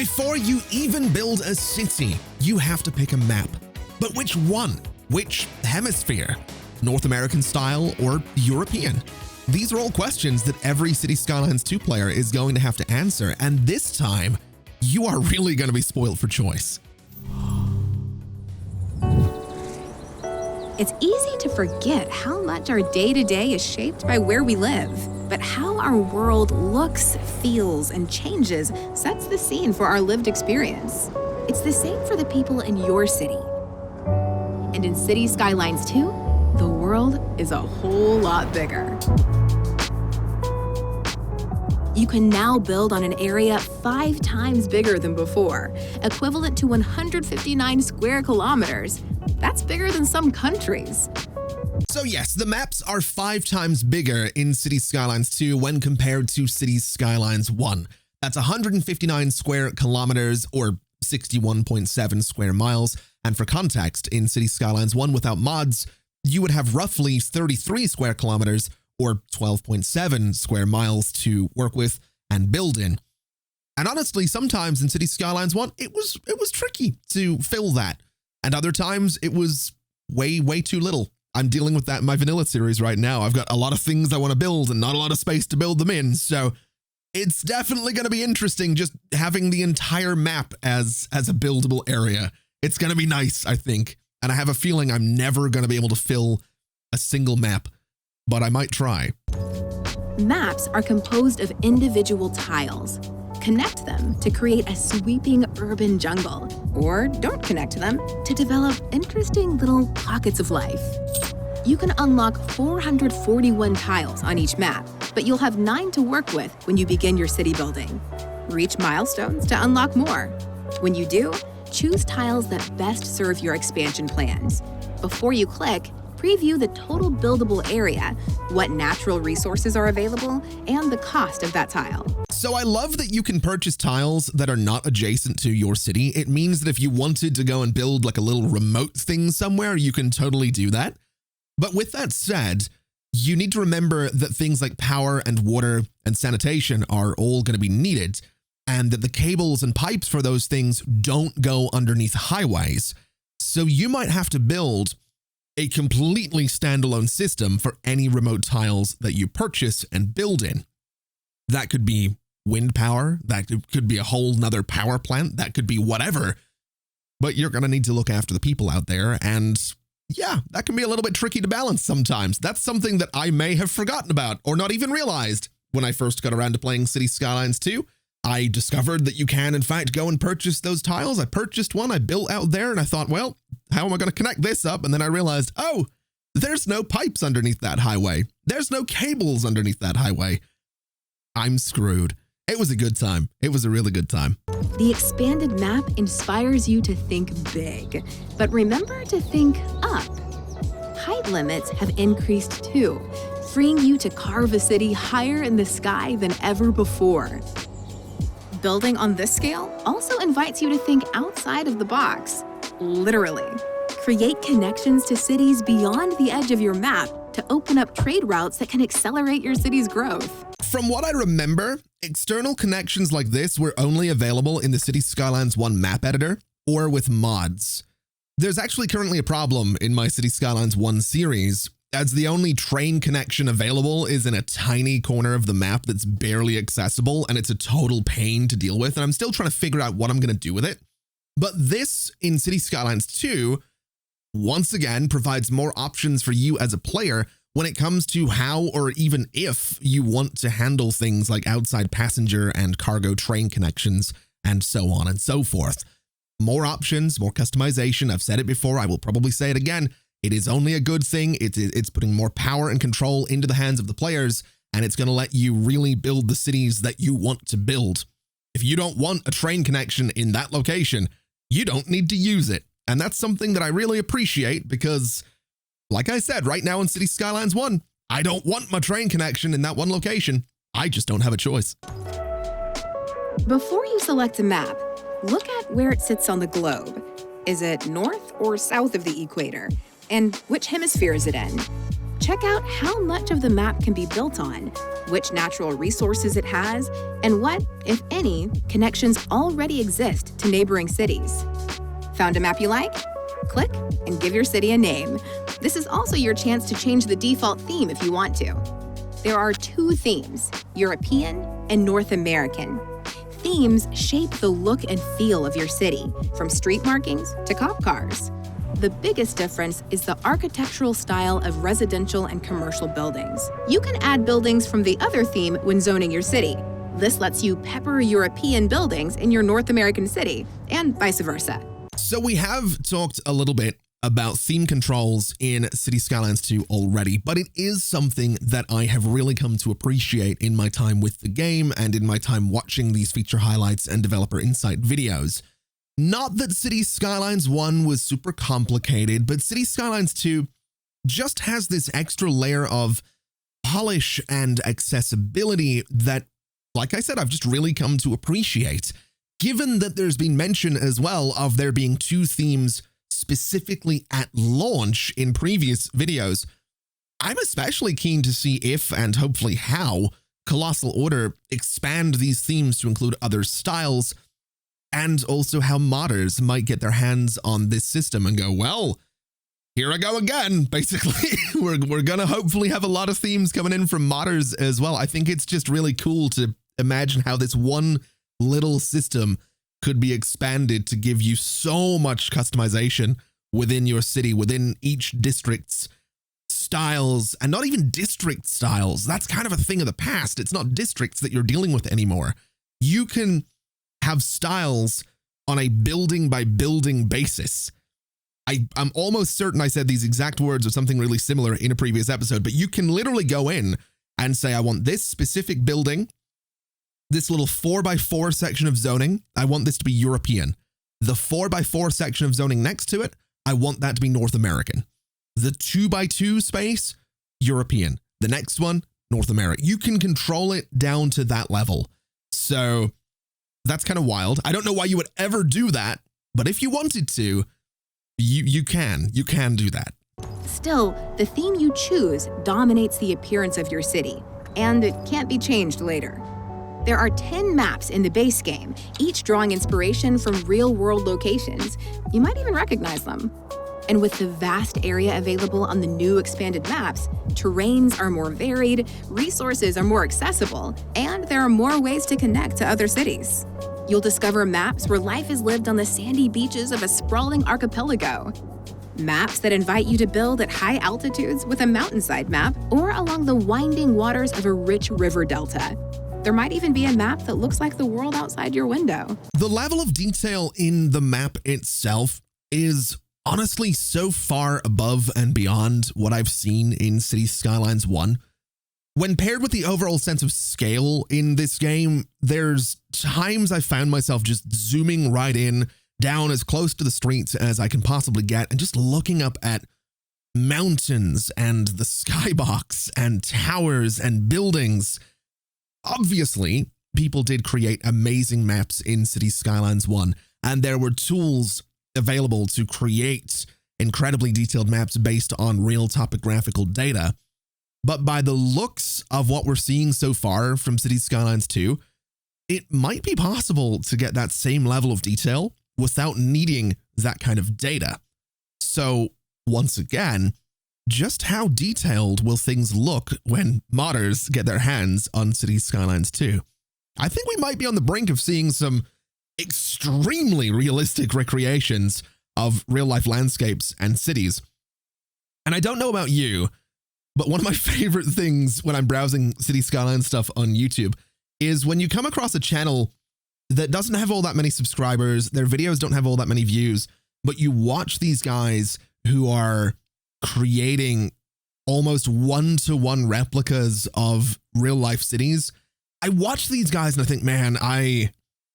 Before you even build a city, you have to pick a map. But which one? Which hemisphere? North American style or European? These are all questions that every Cities Skylines 2 player is going to have to answer, and this time, you are really going to be spoiled for choice. It's easy to forget how much our day-to-day is shaped by where we live, but how our world looks, feels, and changes sets the scene for our lived experience. It's the same for the people in your city. And in Cities Skylines 2, the world is a whole lot bigger. You can now build on an area 5 times bigger than before, equivalent to 159 square kilometers. That's bigger than some countries. So yes, the maps are 5 times bigger in Cities Skylines 2 when compared to Cities Skylines 1. That's 159 square kilometers or 61.7 square miles. And for context, in Cities Skylines 1 without mods, you would have roughly 33 square kilometers or 12.7 square miles to work with and build in. And honestly, sometimes in Cities Skylines 1, it was tricky to fill that. And other times it was way too little. I'm dealing with that in my vanilla series right now. I've got a lot of things I want to build and not a lot of space to build them in. So it's definitely going to be interesting just having the entire map as a buildable area. It's going to be nice, I think. And I have a feeling I'm never going to be able to fill a single map, but I might try. Maps are composed of individual tiles. Connect them to create a sweeping urban jungle, or don't connect them to develop interesting little pockets of life. You can unlock 441 tiles on each map, but you'll have 9 to work with when you begin your city building. Reach milestones to unlock more. When you do, choose tiles that best serve your expansion plans. Before you click, preview the total buildable area, what natural resources are available, and the cost of that tile. So I love that you can purchase tiles that are not adjacent to your city. It means that if you wanted to go and build like a little remote thing somewhere, you can totally do that. But with that said, you need to remember that things like power and water and sanitation are all going to be needed, and that the cables and pipes for those things don't go underneath highways. So you might have to build a completely standalone system for any remote tiles that you purchase and build in. That could be wind power, that could be a whole nother power plant, that could be whatever, but you're going to need to look after the people out there, and yeah, that can be a little bit tricky to balance sometimes. That's something that I may have forgotten about or not even realized when I first got around to playing Cities Skylines 2. I discovered that you can, in fact, go and purchase those tiles. I purchased one, I built out there, and I thought, well, how am I going to connect this up? And then I realized, oh, there's no pipes underneath that highway. There's no cables underneath that highway. I'm screwed. It was a good time. It was a really good time. The expanded map inspires you to think big, but remember to think up. Height limits have increased too, freeing you to carve a city higher in the sky than ever before. Building on this scale also invites you to think outside of the box, literally. Create connections to cities beyond the edge of your map to open up trade routes that can accelerate your city's growth. From what I remember, external connections like this were only available in the Cities Skylines 1 map editor or with mods. There's actually currently a problem in my Cities Skylines 1 series, as the only train connection available is in a tiny corner of the map that's barely accessible, and it's a total pain to deal with, and I'm still trying to figure out what I'm going to do with it. But this, in Cities Skylines 2, once again provides more options for you as a player when it comes to how or even if you want to handle things like outside passenger and cargo train connections and so on and so forth. More options, more customization. I've said it before, I will probably say it again. It is only a good thing. It's putting more power and control into the hands of the players, and it's going to let you really build the cities that you want to build. If you don't want a train connection in that location, you don't need to use it. And that's something that I really appreciate because, like I said, right now in Cities Skylines 1, I don't want my train connection in that one location. I just don't have a choice. Before you select a map, look at where it sits on the globe. Is it north or south of the equator? And which hemisphere is it in? Check out how much of the map can be built on, which natural resources it has, and what, if any, connections already exist to neighboring cities. Found a map you like? Click and give your city a name. This is also your chance to change the default theme if you want to. There are 2 themes, European and North American. Themes shape the look and feel of your city, from street markings to cop cars. The biggest difference is the architectural style of residential and commercial buildings. You can add buildings from the other theme when zoning your city. This lets you pepper European buildings in your North American city, and vice versa. So we have talked a little bit about theme controls in Cities Skylines 2 already, but it is something that I have really come to appreciate in my time with the game and in my time watching these feature highlights and developer insight videos. Not that Cities Skylines 1 was super complicated, but Cities Skylines 2 just has this extra layer of polish and accessibility that, like I said, I've just really come to appreciate. Given that there's been mention as well of there being 2 themes specifically at launch in previous videos, I'm especially keen to see if, and hopefully how, Colossal Order expand these themes to include other styles, and also how modders might get their hands on this system and go, well, here I go again, basically. we're gonna hopefully have a lot of themes coming in from modders as well. I think it's just really cool to imagine how this one little system could be expanded to give you so much customization within your city, within each district's styles, and not even district styles. That's kind of a thing of the past. It's not districts that you're dealing with anymore. You can have styles on a building by building basis. I'm almost certain I said these exact words or something really similar in a previous episode, but you can literally go in and say, I want this specific building, this little 4x4 section of zoning, I want this to be European. The 4x4 section of zoning next to it, I want that to be North American. The 2x2 space, European. The next one, North America. You can control it down to that level. So that's kind of wild. I don't know why you would ever do that, but if you wanted to, you can do that. Still, the theme you choose dominates the appearance of your city, and it can't be changed later. There are 10 maps in the base game, each drawing inspiration from real-world locations. You might even recognize them. And with the vast area available on the new expanded maps, terrains are more varied, resources are more accessible, and there are more ways to connect to other cities. You'll discover maps where life is lived on the sandy beaches of a sprawling archipelago. Maps that invite you to build at high altitudes with a mountainside map, or along the winding waters of a rich river delta. There might even be a map that looks like the world outside your window. The level of detail in the map itself is honestly so far above and beyond what I've seen in Cities Skylines 1. When paired with the overall sense of scale in this game, there's times I found myself just zooming right in, down as close to the streets as I can possibly get, and just looking up at mountains and the skybox and towers and buildings. Obviously, people did create amazing maps in Cities Skylines 1, and there were tools available to create incredibly detailed maps based on real topographical data. But by the looks of what we're seeing so far from Cities Skylines 2, it might be possible to get that same level of detail without needing that kind of data. So, once again, just how detailed will things look when modders get their hands on Cities Skylines 2? I think we might be on the brink of seeing some extremely realistic recreations of real-life landscapes and cities. And I don't know about you, but one of my favorite things when I'm browsing Cities Skylines stuff on YouTube is when you come across a channel that doesn't have all that many subscribers, their videos don't have all that many views, but you watch these guys who are creating almost one-to-one replicas of real-life cities. I watch these guys and I think, man,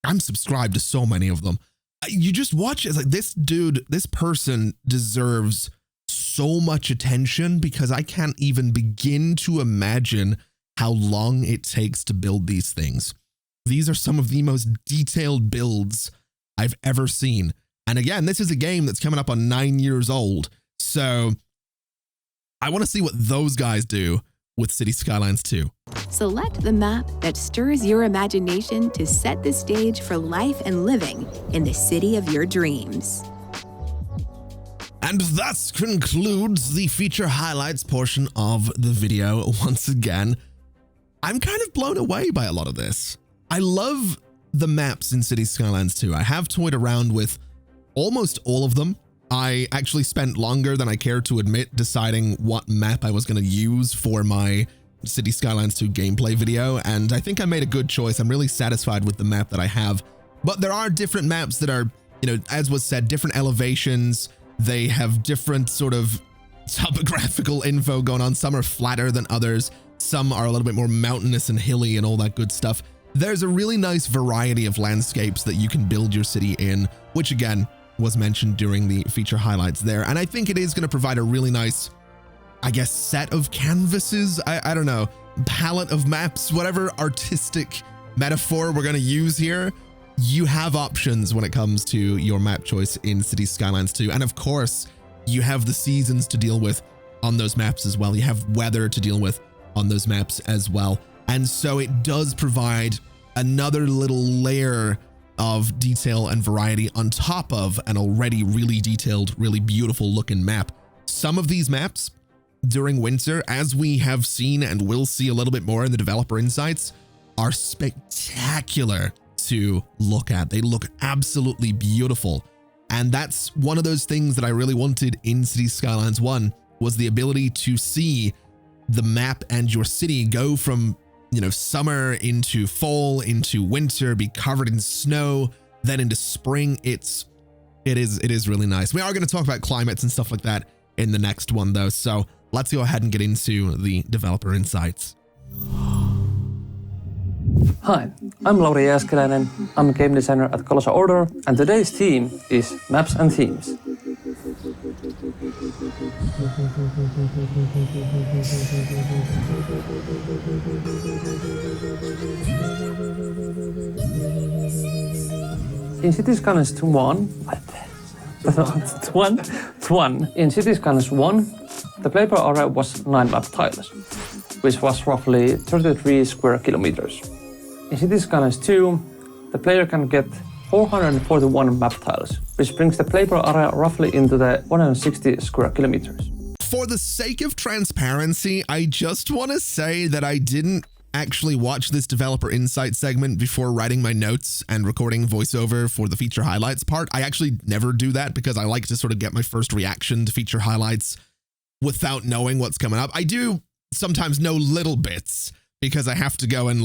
I'm subscribed to so many of them. You just watch it, it's like, this dude, this person deserves so much attention because I can't even begin to imagine how long it takes to build these things. These are some of the most detailed builds I've ever seen. And again, this is a game that's coming up on 9 years old. So I want to see what those guys do with City Skylines 2. Select the map that stirs your imagination to set the stage for life and living in the city of your dreams. And that concludes the feature highlights portion of the video. Once again, I'm kind of blown away by a lot of this. I love the maps in City Skylines 2. I have toyed around with almost all of them. I actually spent longer than I care to admit deciding what map I was going to use for my City Skylines 2 gameplay video, and I think I made a good choice. I'm really satisfied with the map that I have. But there are different maps that are, as was said, different elevations. They have different sort of topographical info going on. Some are flatter than others. Some are a little bit more mountainous and hilly and all that good stuff. There's a really nice variety of landscapes that you can build your city in, which again was mentioned during the feature highlights there. And I think it is going to provide a really nice, I guess, set of canvases. I don't know, palette of maps, whatever artistic metaphor we're going to use here. You have options when it comes to your map choice in City Skylines 2. And of course, you have the seasons to deal with on those maps as well. You have weather to deal with on those maps as well. And so it does provide another little layer of detail and variety on top of an already really detailed, really beautiful looking map. Some of these maps during winter, as we have seen and will see a little bit more in the developer insights, are spectacular to look at. They look absolutely beautiful. And that's one of those things that I really wanted in City Skylines 1, was the ability to see the map and your city go from, summer into fall, into winter, be covered in snow, then into spring. It is really nice. We are going to talk about climates and stuff like that in the next one though. So let's go ahead and get into the developer insights. Hi, I'm Lauri Jääskeläinen. I'm a game designer at Colossal Order, and today's theme is maps and themes. In City Skylines 1, in City Skylines 1, the playable area was 9 map tiles, which was roughly 33 square kilometers. In City Skylines 2, the player can get 441 map tiles, which brings the playable area roughly into the 160 square kilometers. For the sake of transparency, I just want to say that I didn't actually watch this developer insight segment before writing my notes and recording voiceover for the feature highlights part. I actually never do that because I like to sort of get my first reaction to feature highlights without knowing what's coming up. I do sometimes know little bits because I have to go and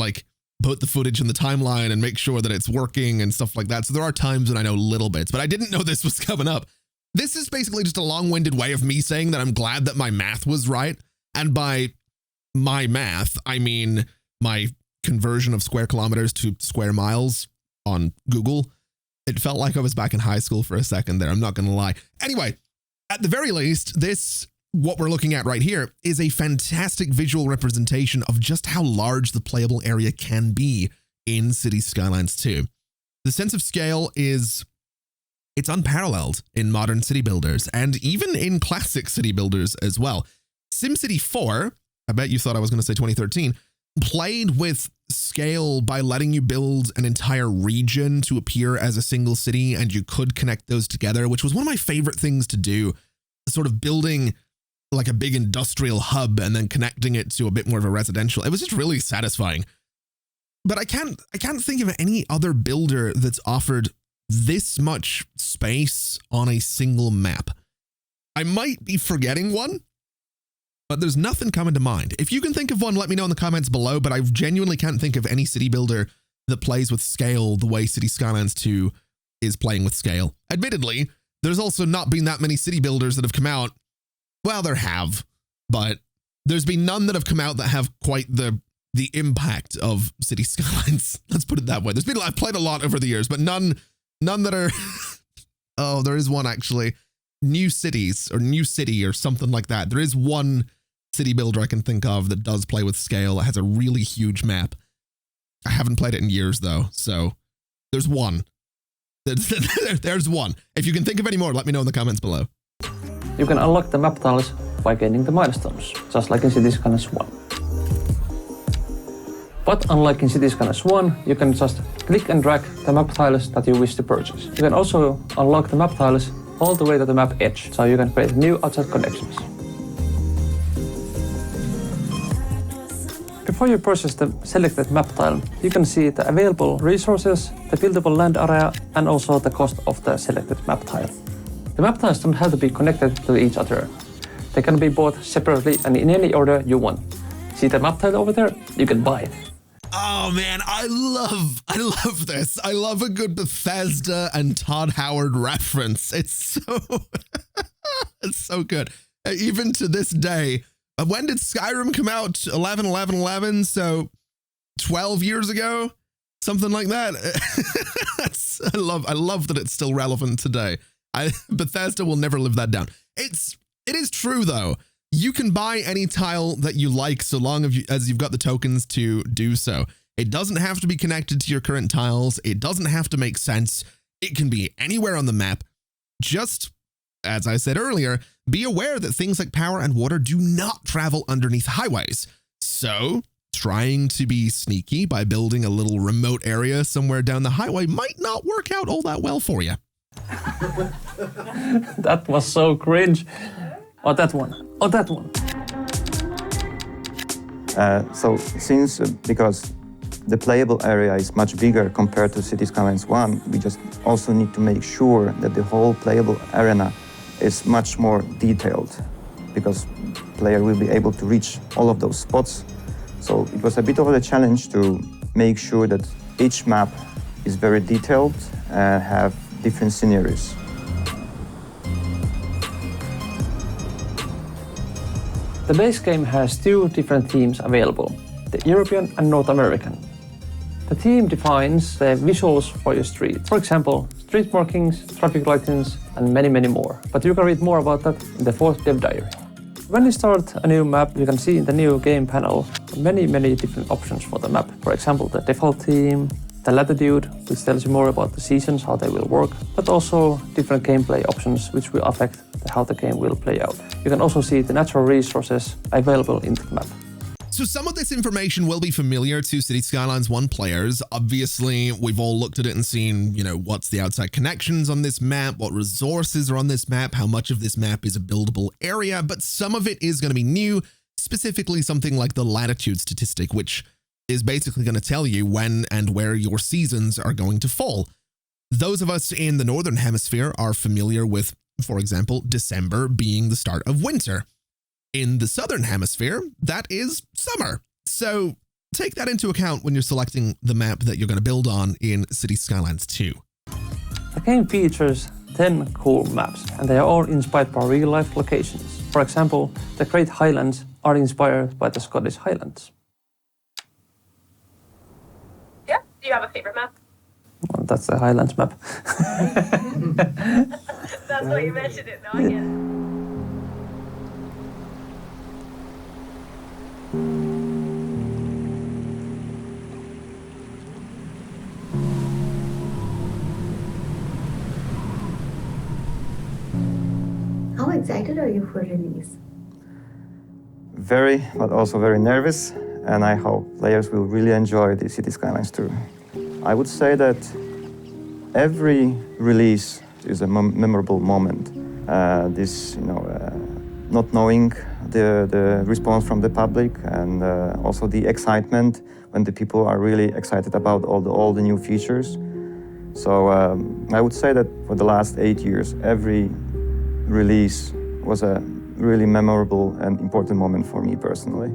put the footage in the timeline and make sure that it's working and stuff like that. So there are times when I know little bits, but I didn't know this was coming up. This is basically just a long-winded way of me saying that I'm glad that my math was right. And by my math, I mean my conversion of square kilometers to square miles on Google. It felt like I was back in high school for a second there. I'm not going to lie. Anyway, at the very least, what we're looking at right here is a fantastic visual representation of just how large the playable area can be in City Skylines 2. The sense of scale it's unparalleled in modern city builders and even in classic city builders as well. SimCity 4, I bet you thought I was going to say 2013, played with scale by letting you build an entire region to appear as a single city, and you could connect those together, which was one of my favorite things to do, sort of building like a big industrial hub and then connecting it to a bit more of a residential. It was just really satisfying. But I can't think of any other builder that's offered this much space on a single map. I might be forgetting one, but there's nothing coming to mind. If you can think of one, let me know in the comments below, but I genuinely can't think of any city builder that plays with scale the way City Skylines 2 is playing with scale. Admittedly, there's also not been that many city builders that have come out. Well, there have, but there's been none that have come out that have quite the impact of City Skylines. Let's put it that way. I've played a lot over the years, but none that are, oh, there is one actually, New Cities or New City or something like that. There is one city builder I can think of that does play with scale. It has a really huge map. I haven't played it in years though. So there's one. There's one. If you can think of any more, let me know in the comments below. You can unlock the map tiles by gaining the milestones, just like in City Skylines 1. But unlike in City Skylines 1, you can just click and drag the map tiles that you wish to purchase. You can also unlock the map tiles all the way to the map edge, so you can create new outside connections. Before you purchase the selected map tile, you can see the available resources, the buildable land area, and also the cost of the selected map tile. The map tiles don't have to be connected to each other. They can be bought separately and in any order you want. See the map tile over there? You can buy it. Oh man, I love this. I love a good Bethesda and Todd Howard reference. It's so it's so good. Even to this day. When did Skyrim come out? 11/11/11, so 12 years ago, something like that. I love that it's still relevant today. Bethesda will never live that down. It is true though. You can buy any tile that you like so long as you've got the tokens to do so. It doesn't have to be connected to your current tiles. It doesn't have to make sense. It can be anywhere on the map. Just, as I said earlier, be aware that things like power and water do not travel underneath highways. So, trying to be sneaky by building a little remote area somewhere down the highway might not work out all that well for you. That was so cringe. Or that one. Or that one. Because the playable area is much bigger compared to City Skylines 1, we just also need to make sure that the whole playable arena is much more detailed, because player will be able to reach all of those spots. So it was a bit of a challenge to make sure that each map is very detailed and have different scenarios. The base game has two different themes available, the European and North American. The theme defines the visuals for your street. For example, street markings, traffic lightings, and many, many more. But you can read more about that in the 4th dev diary. When you start a new map, you can see in the new game panel many, many different options for the map. For example, the default theme, the latitude, which tells you more about the seasons, how they will work, but also different gameplay options which will affect how the game will play out. You can also see the natural resources available in the map. So some of this information will be familiar to City Skylines 1 players. Obviously, we've all looked at it and seen, what's the outside connections on this map, what resources are on this map, how much of this map is a buildable area, but some of it is going to be new, specifically something like the latitude statistic, which is basically going to tell you when and where your seasons are going to fall. Those of us in the Northern Hemisphere are familiar with, for example, December being the start of winter. In the Southern Hemisphere, that is summer. So take that into account when you're selecting the map that you're going to build on in City Skylines 2. The game features 10 cool maps, and they are all inspired by real-life locations. For example, the Great Highlands are inspired by the Scottish Highlands. Yeah, do you have a favorite map? Well, that's the Highlands map. That's why you mentioned it, though, I get it. How excited are you for release? Very, but also very nervous, and I hope players will really enjoy the City Skylines 2. I would say that every release is a memorable moment. Not knowing the response from the public, and also the excitement when the people are really excited about all the new features. So I would say that for the last 8 years, every release was a really memorable and important moment for me personally.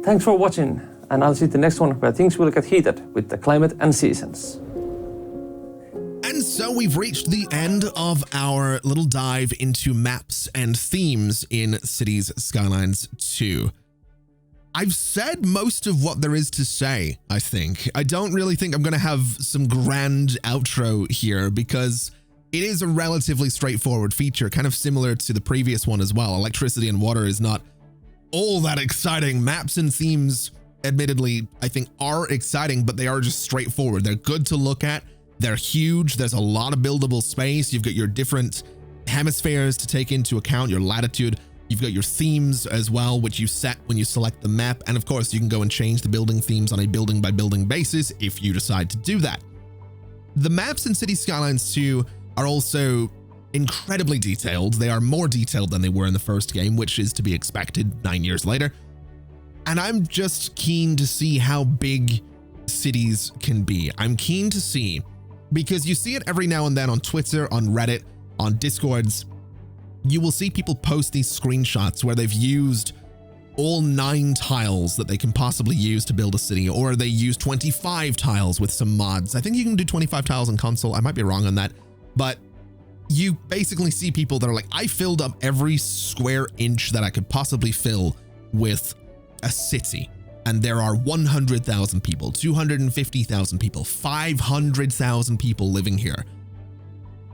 Thanks for watching, and I'll see the next one where things will get heated with the climate and seasons. And so we've reached the end of our little dive into maps and themes in Cities Skylines 2. I've said most of what there is to say, I think. I don't really think I'm going to have some grand outro here because it is a relatively straightforward feature, kind of similar to the previous one as well. Electricity and water is not all that exciting. Maps and themes, admittedly, I think are exciting, but they are just straightforward. They're good to look at. They're huge. There's a lot of buildable space. You've got your different hemispheres to take into account, your latitude. You've got your themes as well, which you set when you select the map. And of course, you can go and change the building themes on a building by building basis if you decide to do that. The maps in Cities Skylines 2 are also incredibly detailed. They are more detailed than they were in the first game, which is to be expected 9 years later. And I'm just keen to see how big cities can be. I'm keen to see, because you see it every now and then on Twitter, on Reddit, on Discords. You will see people post these screenshots where they've used all 9 tiles that they can possibly use to build a city, or they use 25 tiles with some mods. I think you can do 25 tiles in console. I might be wrong on that, but you basically see people that are like, I filled up every square inch that I could possibly fill with a city. And there are 100,000 people, 250,000 people, 500,000 people living here.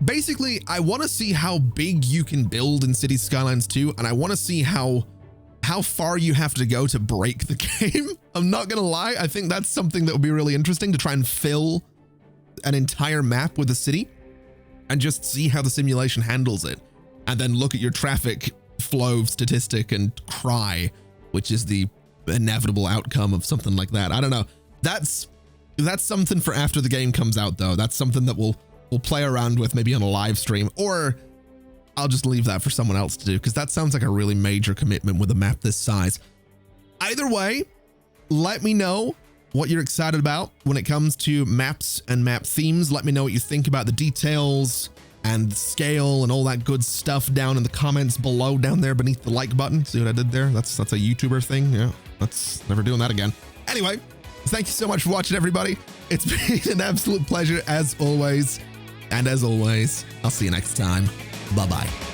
Basically, I want to see how big you can build in Cities Skylines 2, and I want to see how far you have to go to break the game. I'm not gonna lie, I think that's something that would be really interesting, to try and fill an entire map with a city and just see how the simulation handles it, and then look at your traffic flow statistic and cry, which is the inevitable outcome of something like that. I don't know. That's something for after the game comes out, though. That's something that we'll play around with maybe on a live stream, or I'll just leave that for someone else to do, because that sounds like a really major commitment with a map this size. Either way, let me know what you're excited about when it comes to maps and map themes. Let me know what you think about the details and the scale and all that good stuff down in the comments below, down there beneath the like button. See what I did there? That's a YouTuber thing. Yeah, that's never doing that again. Anyway, thank you so much for watching, everybody. It's been an absolute pleasure as always. And as always, I'll see you next time. Bye-bye.